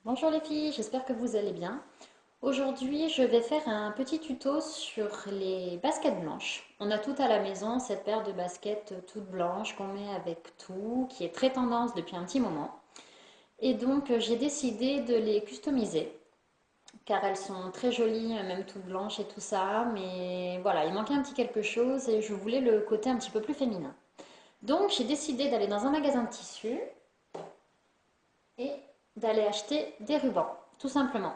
Bonjour les filles, j'espère que vous allez bien. Aujourd'hui, je vais faire un petit tuto sur les baskets blanches. On a tout à la maison, cette paire de baskets toutes blanches qu'on met avec tout, qui est très tendance depuis un petit moment. Et donc, j'ai décidé de les customiser, car elles sont très jolies, même toutes blanches et tout ça. Mais voilà, il manquait un petit quelque chose et je voulais le côté un petit peu plus féminin. Donc, j'ai décidé d'aller dans un magasin de tissus et d'aller acheter des rubans, tout simplement.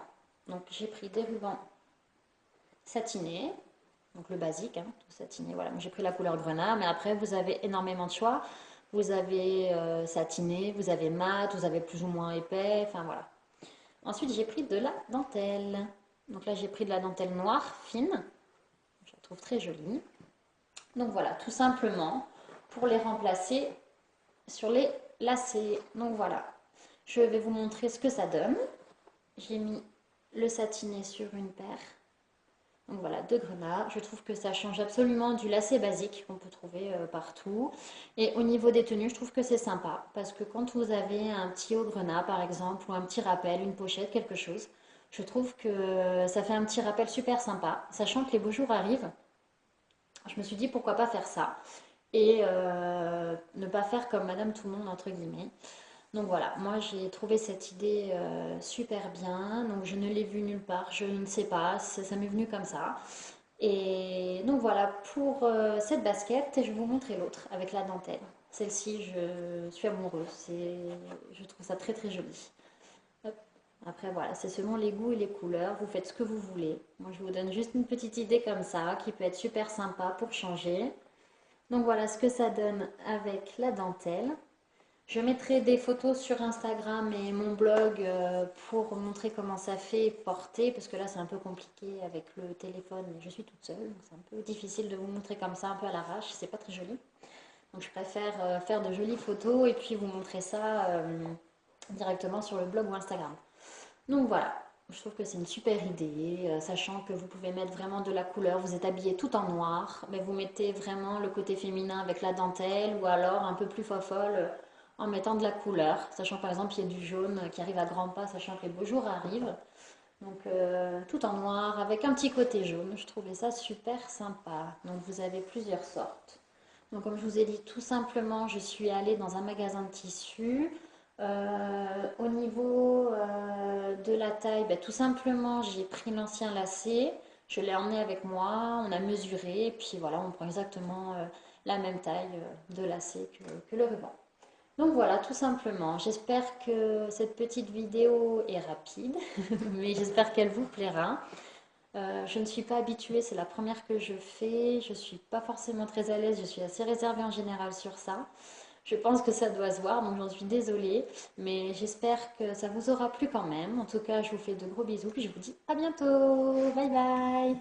Donc j'ai pris des rubans satinés, donc le basique, hein, tout satiné, voilà. J'ai pris la couleur grenat, mais après vous avez énormément de choix. Vous avez satiné, vous avez mat, vous avez plus ou moins épais, enfin voilà. Ensuite j'ai pris de la dentelle. Donc là j'ai pris de la dentelle noire fine, je la trouve très jolie. Donc voilà, tout simplement pour les remplacer sur les lacets. Donc voilà, je vais vous montrer ce que ça donne. J'ai mis le satiné sur une paire. Donc voilà, deux grenats. Je trouve que ça change absolument du lacet basique qu'on peut trouver partout. Et au niveau des tenues, je trouve que c'est sympa. Parce que quand vous avez un petit haut grenat, par exemple, ou un petit rappel, une pochette, quelque chose, je trouve que ça fait un petit rappel super sympa. Sachant que les beaux jours arrivent, je me suis dit pourquoi pas faire ça. Et ne pas faire comme Madame Tout le monde, entre guillemets. Donc voilà, moi j'ai trouvé cette idée super bien, donc je ne l'ai vue nulle part, je ne sais pas, ça m'est venu comme ça. Et donc voilà, pour cette basket, je vais vous montrer l'autre avec la dentelle. Celle-ci, je suis amoureuse, je trouve ça très très joli. Hop. Après voilà, c'est selon les goûts et les couleurs, vous faites ce que vous voulez. Moi je vous donne juste une petite idée comme ça, qui peut être super sympa pour changer. Donc voilà ce que ça donne avec la dentelle. Je mettrai des photos sur Instagram et mon blog pour montrer comment ça fait porter, parce que là c'est un peu compliqué avec le téléphone, je suis toute seule, donc c'est un peu difficile de vous montrer comme ça, un peu à l'arrache, c'est pas très joli. Donc je préfère faire de jolies photos et puis vous montrer ça directement sur le blog ou Instagram. Donc voilà, je trouve que c'est une super idée, sachant que vous pouvez mettre vraiment de la couleur, vous êtes habillé tout en noir, mais vous mettez vraiment le côté féminin avec la dentelle ou alors un peu plus fofolle en mettant de la couleur, sachant par exemple il y a du jaune qui arrive à grands pas, sachant que les beaux jours arrivent. Donc tout en noir avec un petit côté jaune, je trouvais ça super sympa. Donc vous avez plusieurs sortes. Donc comme je vous ai dit, tout simplement, je suis allée dans un magasin de tissus. Au niveau de la taille, ben, tout simplement, j'ai pris l'ancien lacet, je l'ai emmené avec moi, on a mesuré, et puis voilà, on prend exactement la même taille de lacet que le ruban. Donc voilà, tout simplement. J'espère que cette petite vidéo est rapide, mais j'espère qu'elle vous plaira. Je ne suis pas habituée, c'est la première que je fais. Je ne suis pas forcément très à l'aise, je suis assez réservée en général sur ça. Je pense que ça doit se voir, donc j'en suis désolée. Mais j'espère que ça vous aura plu quand même. En tout cas, je vous fais de gros bisous, puis je vous dis à bientôt. Bye bye.